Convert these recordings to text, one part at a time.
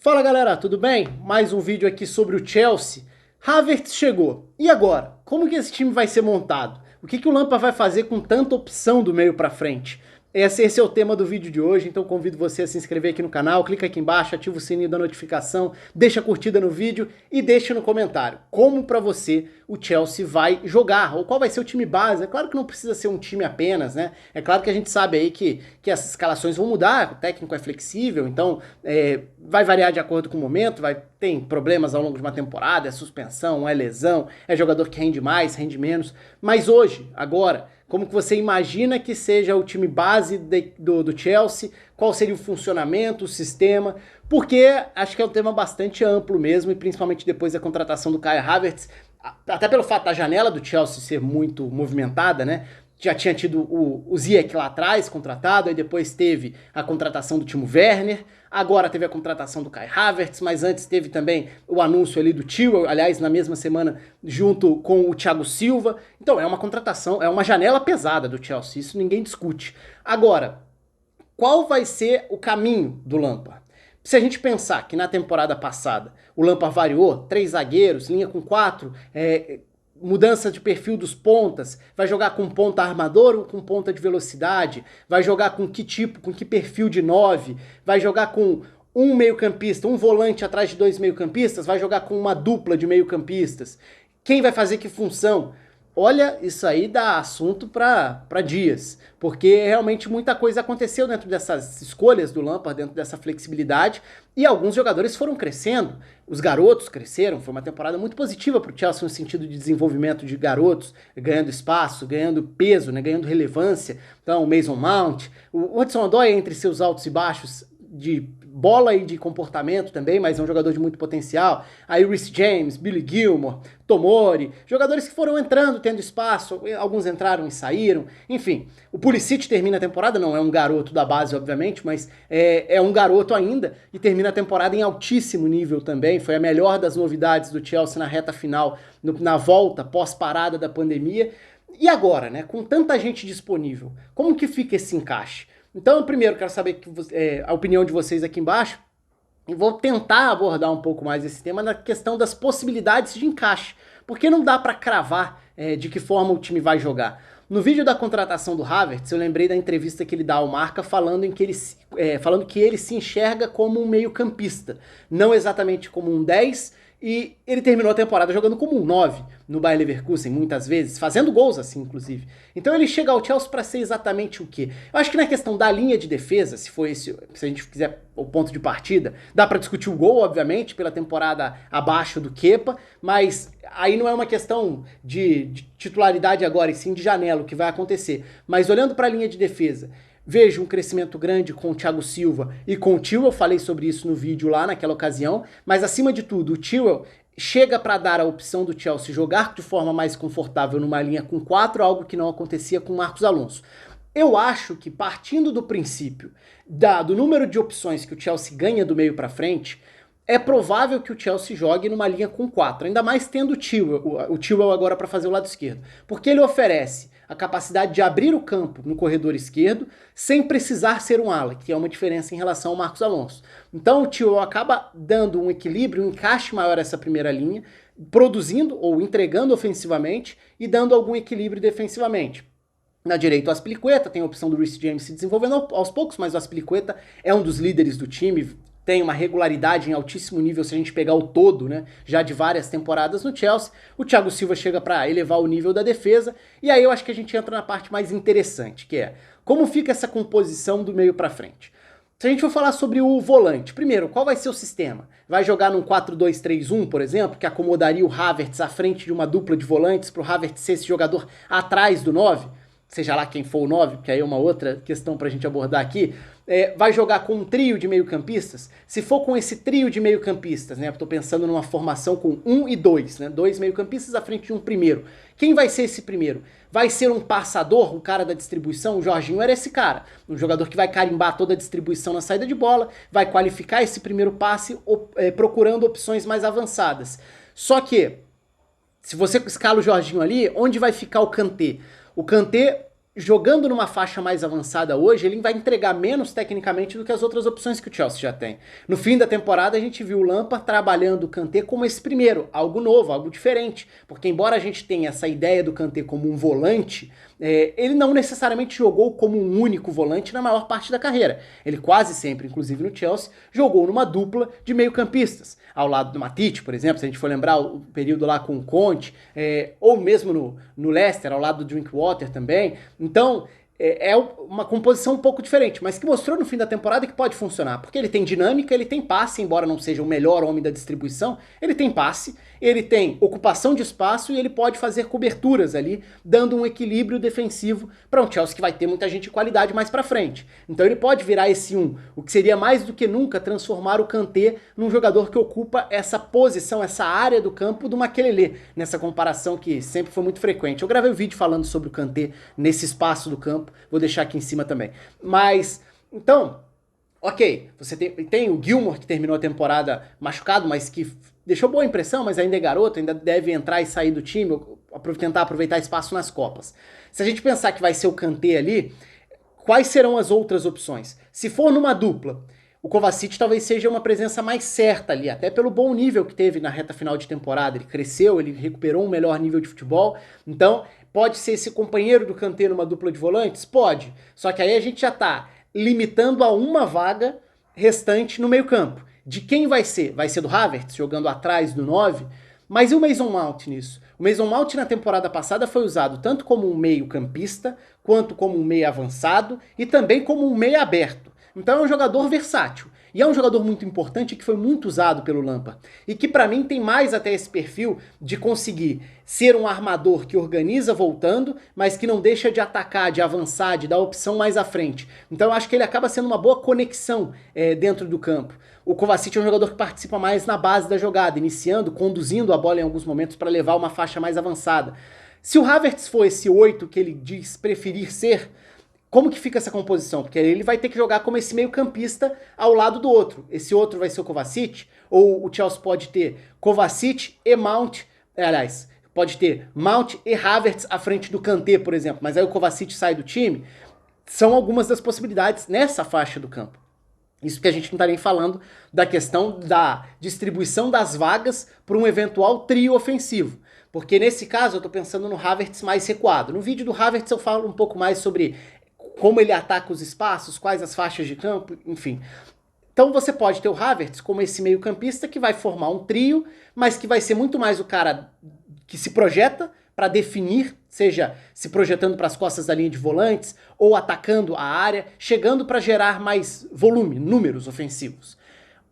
Fala galera, tudo bem? Mais um vídeo aqui sobre o Chelsea. Havertz chegou. E agora? Como que esse time vai ser montado? O que o Lampard vai fazer com tanta opção do meio pra frente? Esse é o tema do vídeo de hoje, então convido você a se inscrever aqui no canal, clica aqui embaixo, ativa o sininho da notificação, deixa a curtida no vídeo e deixa no comentário como pra você o Chelsea vai jogar, ou qual vai ser o time base. É claro que não precisa ser um time apenas, né? É claro que a gente sabe aí que essas escalações vão mudar, o técnico é flexível, então vai variar de acordo com o momento, tem problemas ao longo de uma temporada, é suspensão, é lesão, é jogador que rende mais, rende menos, mas hoje, agora, como que você imagina que seja o time base do Chelsea? Qual seria o funcionamento, o sistema? Porque acho que é um tema bastante amplo mesmo, e principalmente depois da contratação do Kai Havertz, até pelo fato da janela do Chelsea ser muito movimentada, né? Já tinha tido o Ziyech lá atrás, contratado, aí depois teve a contratação do Timo Werner, agora teve a contratação do Kai Havertz, mas antes teve também o anúncio ali do Chilwell, aliás, na mesma semana, junto com o Thiago Silva. Então é uma contratação, é uma janela pesada do Chelsea, isso ninguém discute. Agora, qual vai ser o caminho do Lampard? Se a gente pensar que na temporada passada o Lampard variou, 3 zagueiros, linha com 4, mudança de perfil dos pontas, vai jogar com ponta armador ou com ponta de velocidade, vai jogar com que tipo, com que perfil de 9, vai jogar com um meio-campista, um volante atrás de 2 meio-campistas, vai jogar com uma dupla de meio-campistas. Quem vai fazer que função? Olha, isso aí dá assunto para dias, porque realmente muita coisa aconteceu dentro dessas escolhas do Lampard, dentro dessa flexibilidade, e alguns jogadores foram crescendo, os garotos cresceram, foi uma temporada muito positiva para o Chelsea no sentido de desenvolvimento de garotos, ganhando espaço, ganhando peso, né, ganhando relevância. Então o Mason Mount, o Hudson-Odoi entre seus altos e baixos de bola e de comportamento também, mas é um jogador de muito potencial. Aí Reece James, Billy Gilmour, Tomori, jogadores que foram entrando, tendo espaço, alguns entraram e saíram, enfim. O Pulisic termina a temporada, não é um garoto da base, obviamente, mas é um garoto ainda, e termina a temporada em altíssimo nível também, foi a melhor das novidades do Chelsea na reta final, na volta pós-parada da pandemia. E agora, né, com tanta gente disponível, como que fica esse encaixe? Então, primeiro, quero saber a opinião de vocês aqui embaixo e vou tentar abordar um pouco mais esse tema na questão das possibilidades de encaixe, porque não dá para cravar de que forma o time vai jogar. No vídeo da contratação do Havertz, eu lembrei da entrevista que ele dá ao Marca falando que ele se enxerga como um meio-campista, não exatamente como um 10, e ele terminou a temporada jogando como um 9 no Bayer Leverkusen, muitas vezes, fazendo gols assim, inclusive. Então ele chega ao Chelsea para ser exatamente o quê? Eu acho que na questão da linha de defesa, se a gente quiser o ponto de partida, dá para discutir o gol, obviamente, pela temporada abaixo do Kepa, mas aí não é uma questão de titularidade agora, e sim de janela, o que vai acontecer. Mas olhando para a linha de defesa, vejo um crescimento grande com o Thiago Silva e com o Chilwell, eu falei sobre isso no vídeo lá naquela ocasião, mas acima de tudo, o Chilwell chega para dar a opção do Chelsea jogar de forma mais confortável numa linha com 4, algo que não acontecia com o Marcos Alonso. Eu acho que partindo do princípio do número de opções que o Chelsea ganha do meio para frente, é provável que o Chelsea jogue numa linha com 4, ainda mais tendo o Chilwell agora para fazer o lado esquerdo, porque ele oferece a capacidade de abrir o campo no corredor esquerdo sem precisar ser um ala, que é uma diferença em relação ao Marcos Alonso. Então o Chilwell acaba dando um equilíbrio, um encaixe maior a essa primeira linha, produzindo ou entregando ofensivamente e dando algum equilíbrio defensivamente. Na direita o Azpilicueta, tem a opção do Reece James se desenvolvendo aos poucos, mas o Azpilicueta é um dos líderes do time, tem uma regularidade em altíssimo nível se a gente pegar o todo, né, já de várias temporadas no Chelsea. O Thiago Silva chega para elevar o nível da defesa, e aí eu acho que a gente entra na parte mais interessante, que é como fica essa composição do meio para frente. Se a gente for falar sobre o volante, primeiro, qual vai ser o sistema? Vai jogar num 4-2-3-1, por exemplo, que acomodaria o Havertz à frente de uma dupla de volantes para o Havertz ser esse jogador atrás do 9? Seja lá quem for o 9, porque aí é uma outra questão pra gente abordar aqui, vai jogar com um trio de meio-campistas? Se for com esse trio de meio-campistas, né, eu tô pensando numa formação com 1 e 2, né, 2 meio-campistas à frente de um primeiro. Quem vai ser esse primeiro? Vai ser um passador, o cara da distribuição? O Jorginho era esse cara, um jogador que vai carimbar toda a distribuição na saída de bola, vai qualificar esse primeiro passe procurando opções mais avançadas. Só que, se você escala o Jorginho ali, onde vai ficar o Kanté? O Kanté jogando numa faixa mais avançada hoje, ele vai entregar menos tecnicamente do que as outras opções que o Chelsea já tem. No fim da temporada, a gente viu o Lampard trabalhando o Kanté como esse primeiro, algo novo, algo diferente. Porque embora a gente tenha essa ideia do Kanté como um volante, ele não necessariamente jogou como um único volante na maior parte da carreira. Ele quase sempre, inclusive no Chelsea, jogou numa dupla de meio-campistas. Ao lado do Matip, por exemplo, se a gente for lembrar o período lá com o Conte, ou mesmo no Leicester, ao lado do Drinkwater também. Então, é uma composição um pouco diferente, mas que mostrou no fim da temporada que pode funcionar, porque ele tem dinâmica, ele tem passe, embora não seja o melhor homem da distribuição, ele tem passe, ele tem ocupação de espaço e ele pode fazer coberturas ali, dando um equilíbrio defensivo para um Chelsea que vai ter muita gente de qualidade mais para frente. Então ele pode virar esse o que seria mais do que nunca transformar o Kanté num jogador que ocupa essa posição, essa área do campo do Makelele, nessa comparação que sempre foi muito frequente. Eu gravei um vídeo falando sobre o Kanté nesse espaço do campo, vou deixar aqui em cima também. Mas, então, ok, você tem o Gilmour que terminou a temporada machucado, mas que deixou boa impressão, mas ainda é garoto, ainda deve entrar e sair do time, tentar aproveitar espaço nas Copas. Se a gente pensar que vai ser o Kanté ali, quais serão as outras opções? Se for numa dupla, o Kovacic talvez seja uma presença mais certa ali, até pelo bom nível que teve na reta final de temporada. Ele cresceu, ele recuperou um melhor nível de futebol, então pode ser esse companheiro do Kanté numa dupla de volantes? Pode, só que aí a gente já tá limitando a uma vaga restante no meio campo. De quem vai ser? Vai ser do Havertz, jogando atrás do 9? Mas e o Mason Mount nisso? O Mason Mount na temporada passada foi usado tanto como um meio campista, quanto como um meio avançado e também como um meio aberto. Então é um jogador versátil. E é um jogador muito importante que foi muito usado pelo Lampard. E que pra mim tem mais até esse perfil de conseguir ser um armador que organiza voltando, mas que não deixa de atacar, de avançar, de dar opção mais à frente. Então eu acho que ele acaba sendo uma boa conexão dentro do campo. O Kovacic é um jogador que participa mais na base da jogada, iniciando, conduzindo a bola em alguns momentos para levar uma faixa mais avançada. Se o Havertz for esse 8 que ele diz preferir ser, como que fica essa composição? Porque ele vai ter que jogar como esse meio campista ao lado do outro. Esse outro vai ser o Kovacic, ou o Chelsea pode ter Kovacic e Mount, aliás, pode ter Mount e Havertz à frente do Kanté, por exemplo, mas aí o Kovacic sai do time. São algumas das possibilidades nessa faixa do campo. Isso que a gente não tá nem falando da questão da distribuição das vagas para um eventual trio ofensivo. Porque nesse caso eu tô pensando no Havertz mais recuado. No vídeo do Havertz eu falo um pouco mais sobre como ele ataca os espaços, quais as faixas de campo, enfim. Então você pode ter o Havertz como esse meio campista que vai formar um trio, mas que vai ser muito mais o cara que se projeta para definir, seja se projetando para as costas da linha de volantes ou atacando a área, chegando para gerar mais volume, números ofensivos.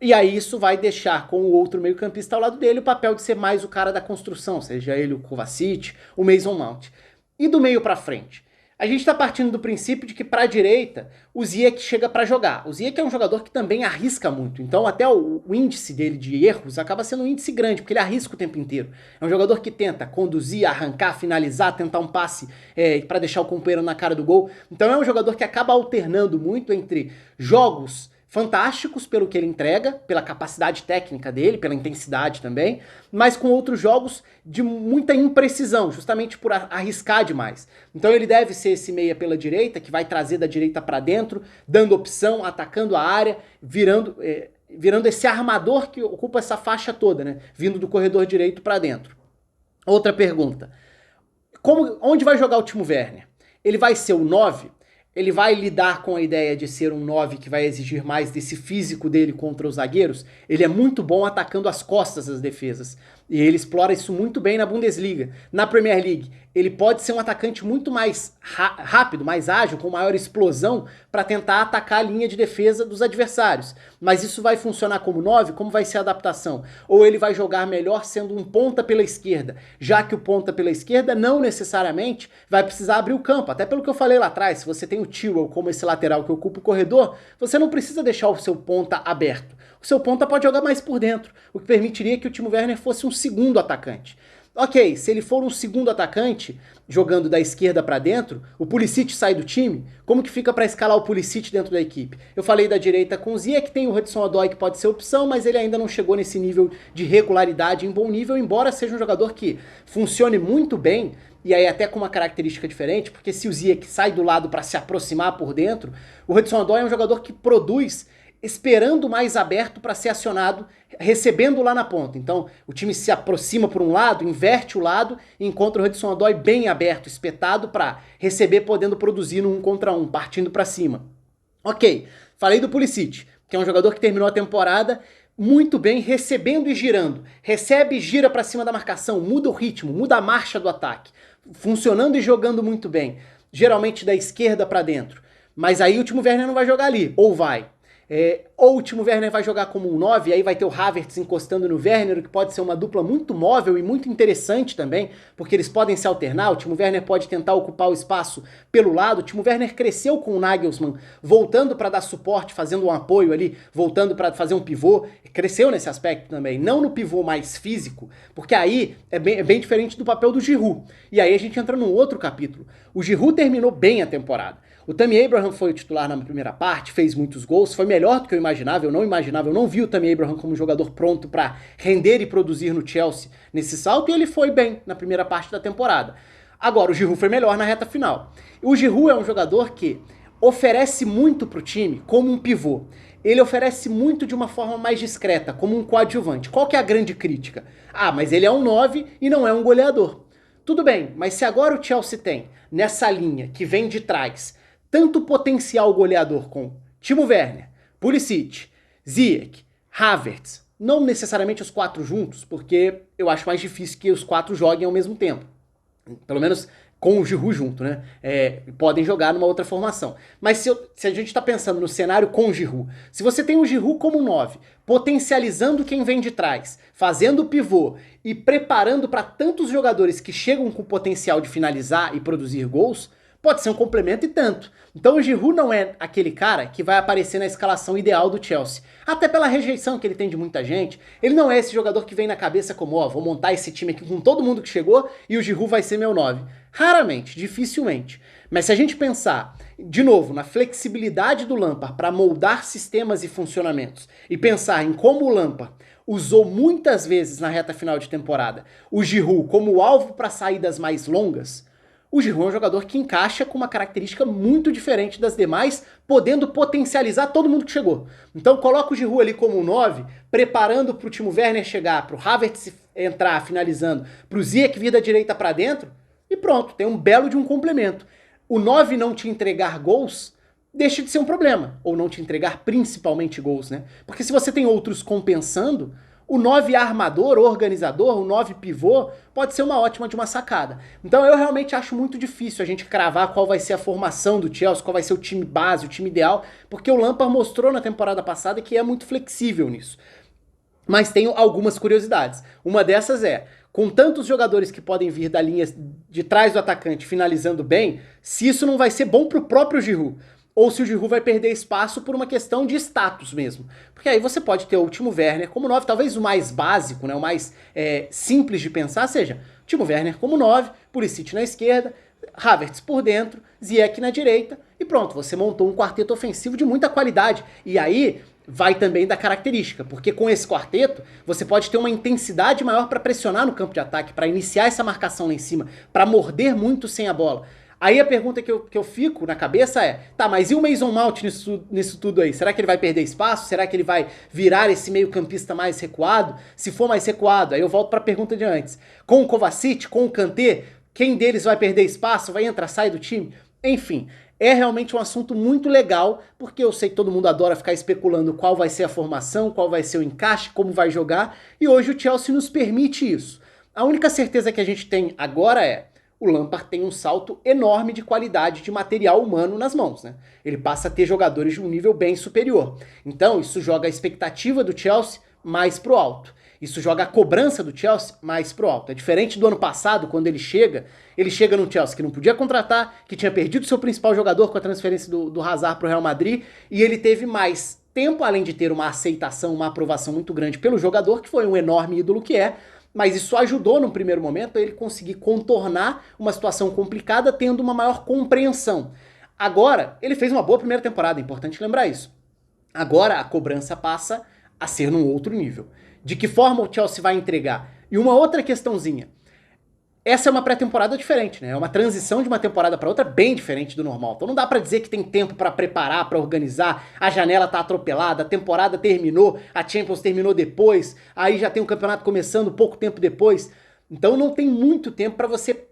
E aí isso vai deixar com o outro meio-campista ao lado dele o papel de ser mais o cara da construção, seja ele o Kovacic, o Mason Mount. E do meio para frente? A gente está partindo do princípio de que para a direita o Ziyech chega para jogar. O Ziyech é um jogador que também arrisca muito, então até o índice dele de erros acaba sendo um índice grande, porque ele arrisca o tempo inteiro. É um jogador que tenta conduzir, arrancar, finalizar, tentar um passe para deixar o companheiro na cara do gol. Então é um jogador que acaba alternando muito entre jogos fantásticos pelo que ele entrega, pela capacidade técnica dele, pela intensidade também, mas com outros jogos de muita imprecisão, justamente por arriscar demais. Então ele deve ser esse meia pela direita, que vai trazer da direita para dentro, dando opção, atacando a área, virando esse armador que ocupa essa faixa toda, né? Vindo do corredor direito para dentro. Outra pergunta. Onde vai jogar o Timo Werner? Ele vai ser o 9? Ele vai lidar com a ideia de ser um 9 que vai exigir mais desse físico dele contra os zagueiros? Ele é muito bom atacando as costas das defesas. E ele explora isso muito bem na Bundesliga. Na Premier League, ele pode ser um atacante muito mais rápido, mais ágil, com maior explosão, para tentar atacar a linha de defesa dos adversários. Mas isso vai funcionar como 9? Como vai ser a adaptação? Ou ele vai jogar melhor sendo um ponta pela esquerda, já que o ponta pela esquerda não necessariamente vai precisar abrir o campo. Até pelo que eu falei lá atrás, se você tem o Chilwell como esse lateral que ocupa o corredor, você não precisa deixar o seu ponta aberto. O seu ponta pode jogar mais por dentro, o que permitiria que o Timo Werner fosse um segundo atacante. Ok, se ele for um segundo atacante, jogando da esquerda para dentro, o Pulisic sai do time, como que fica para escalar o Pulisic dentro da equipe? Eu falei da direita com o Ziyech, que tem o Hudson-Odoi que pode ser opção, mas ele ainda não chegou nesse nível de regularidade em bom nível, embora seja um jogador que funcione muito bem e aí até com uma característica diferente, porque se o Ziyech sai do lado para se aproximar por dentro, o Hudson-Odoi é um jogador que produz esperando mais aberto para ser acionado, recebendo lá na ponta. Então o time se aproxima por um lado, inverte o lado e encontra o Hudson-Odoi bem aberto, espetado para receber, podendo produzir no 1 contra 1, partindo para cima. Ok, falei do Pulisic, que é um jogador que terminou a temporada muito bem, recebendo e girando. Recebe e gira para cima da marcação, muda o ritmo, muda a marcha do ataque, funcionando e jogando muito bem, geralmente da esquerda para dentro. Mas aí o Timo Werner não vai jogar ali, ou vai. Ou o Timo Werner vai jogar como um 9, e aí vai ter o Havertz encostando no Werner, que pode ser uma dupla muito móvel e muito interessante também, porque eles podem se alternar. O Timo Werner pode tentar ocupar o espaço pelo lado. O Timo Werner cresceu com o Nagelsmann, voltando para dar suporte, fazendo um apoio ali, voltando para fazer um pivô, cresceu nesse aspecto também, não no pivô mais físico, porque aí é bem diferente do papel do Giroud. E aí a gente entra num outro capítulo. O Giroud terminou bem a temporada. O Tammy Abraham foi o titular na primeira parte, fez muitos gols, foi melhor do que eu imaginava, eu não vi o Tammy Abraham como um jogador pronto para render e produzir no Chelsea nesse salto, e ele foi bem na primeira parte da temporada. Agora, o Giroud foi melhor na reta final. O Giroud é um jogador que oferece muito pro time como um pivô. Ele oferece muito de uma forma mais discreta, como um coadjuvante. Qual que é a grande crítica? Ah, mas ele é um 9 e não é um goleador. Tudo bem, mas se agora o Chelsea tem, nessa linha que vem de trás, tanto potencial goleador com Timo Werner, Pulisic, Ziyech, Havertz, não necessariamente os 4 juntos, porque eu acho mais difícil que os 4 joguem ao mesmo tempo. Pelo menos com o Giroud junto, né? Podem jogar numa outra formação. Mas se a gente está pensando no cenário com o Giroud, se você tem o Giroud como 9, potencializando quem vem de trás, fazendo o pivô e preparando para tantos jogadores que chegam com potencial de finalizar e produzir gols, pode ser um complemento e tanto. Então o Giroud não é aquele cara que vai aparecer na escalação ideal do Chelsea. Até pela rejeição que ele tem de muita gente. Ele não é esse jogador que vem na cabeça como, ó, vou montar esse time aqui com todo mundo que chegou e o Giroud vai ser meu 9. Raramente, dificilmente. Mas se a gente pensar, de novo, na flexibilidade do Lampard para moldar sistemas e funcionamentos, e pensar em como o Lampard usou muitas vezes na reta final de temporada o Giroud como alvo para saídas mais longas, o Giroud é um jogador que encaixa com uma característica muito diferente das demais, podendo potencializar todo mundo que chegou. Então coloca o Giroud ali como um 9, preparando para o Timo Werner chegar, para o Havertz entrar, finalizando, para o Ziyech vir da direita para dentro, e pronto, tem um belo de um complemento. O 9 não te entregar gols deixa de ser um problema, ou não te entregar principalmente gols, né? Porque se você tem outros compensando, o 9 armador, organizador, o 9 pivô, pode ser uma ótima de uma sacada. Então eu realmente acho muito difícil a gente cravar qual vai ser a formação do Chelsea, qual vai ser o time base, o time ideal, porque o Lampard mostrou na temporada passada que é muito flexível nisso. Mas tenho algumas curiosidades. Uma dessas é, com tantos jogadores que podem vir da linha de trás do atacante finalizando bem, se isso não vai ser bom pro próprio Giroud, ou se o Giroud vai perder espaço por uma questão de status mesmo. Porque aí você pode ter o Timo Werner como 9, talvez o mais básico, né, o mais simples de pensar seja Timo Werner como 9, Pulisic na esquerda, Havertz por dentro, Ziyech na direita, e pronto, você montou um quarteto ofensivo de muita qualidade. E aí vai também da característica, porque com esse quarteto você pode ter uma intensidade maior para pressionar no campo de ataque, para iniciar essa marcação lá em cima, para morder muito sem a bola. Aí a pergunta que eu fico na cabeça é, tá, mas e o Mason Mount nisso tudo aí? Será que ele vai perder espaço? Será que ele vai virar esse meio campista mais recuado? Se for mais recuado, aí eu volto para a pergunta de antes. Com o Kovacic, com o Kanté, quem deles vai perder espaço? Vai entrar, sai do time? Enfim, é realmente um assunto muito legal, porque eu sei que todo mundo adora ficar especulando qual vai ser a formação, qual vai ser o encaixe, como vai jogar, e hoje o Chelsea nos permite isso. A única certeza que a gente tem agora é, o Lampard tem um salto enorme de qualidade de material humano nas mãos, né? Ele passa a ter jogadores de um nível bem superior. Então isso joga a expectativa do Chelsea mais pro alto. Isso joga a cobrança do Chelsea mais pro alto. É diferente do ano passado, quando ele chega no Chelsea que não podia contratar, que tinha perdido seu principal jogador com a transferência do Hazard pro Real Madrid, e ele teve mais tempo, além de ter uma aceitação, uma aprovação muito grande pelo jogador, que foi um enorme ídolo que é, mas isso ajudou no primeiro momento a ele conseguir contornar uma situação complicada, tendo uma maior compreensão. Agora, ele fez uma boa primeira temporada, é importante lembrar isso. Agora a cobrança passa a ser num outro nível. De que forma o Chelsea vai entregar? E uma outra questãozinha. essa é uma pré-temporada diferente, né? É uma transição de uma temporada para outra bem diferente do normal. Então não dá pra dizer que tem tempo pra preparar, pra organizar, a janela tá atropelada, a temporada terminou, a Champions terminou depois, aí já tem o campeonato começando pouco tempo depois. Então não tem muito tempo pra você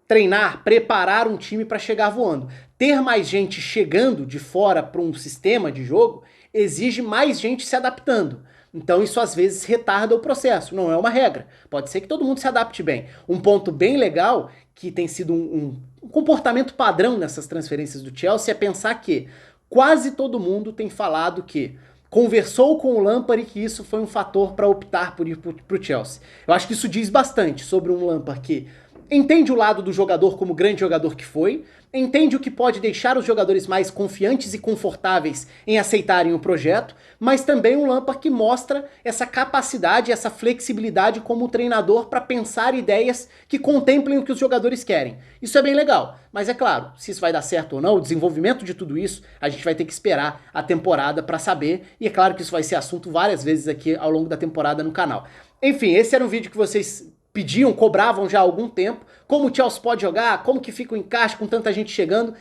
treinar, preparar um time pra chegar voando. Ter mais gente chegando de fora pra um sistema de jogo exige mais gente se adaptando. Então isso às vezes retarda o processo, não é uma regra. Pode ser que todo mundo se adapte bem. Um ponto bem legal, que tem sido um comportamento padrão nessas transferências do Chelsea, é pensar que quase todo mundo tem falado que conversou com o Lampard e que isso foi um fator para optar por ir para o Chelsea. Eu acho que isso diz bastante sobre um Lampard que entende o lado do jogador como grande jogador que foi, entende o que pode deixar os jogadores mais confiantes e confortáveis em aceitarem o projeto, mas também um Lampard que mostra essa capacidade, essa flexibilidade como treinador para pensar ideias que contemplem o que os jogadores querem. Isso é bem legal, mas é claro, se isso vai dar certo ou não, o desenvolvimento de tudo isso, a gente vai ter que esperar a temporada para saber, e é claro que isso vai ser assunto várias vezes aqui ao longo da temporada no canal. Enfim, esse era um vídeo que vocês pediam, cobravam já há algum tempo, como o Chelsea pode jogar, como que fica o encaixe com tanta gente chegando.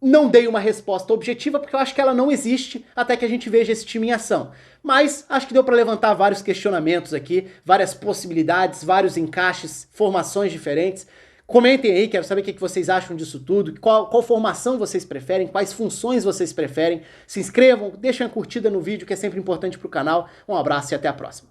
Não dei uma resposta objetiva porque eu acho que ela não existe até que a gente veja esse time em ação. Mas acho que deu para levantar vários questionamentos aqui, várias possibilidades, vários encaixes, formações diferentes. Comentem aí, quero saber o que vocês acham disso tudo, qual formação vocês preferem, quais funções vocês preferem. Se inscrevam, deixem a curtida no vídeo que é sempre importante para o canal. Um abraço e até a próxima.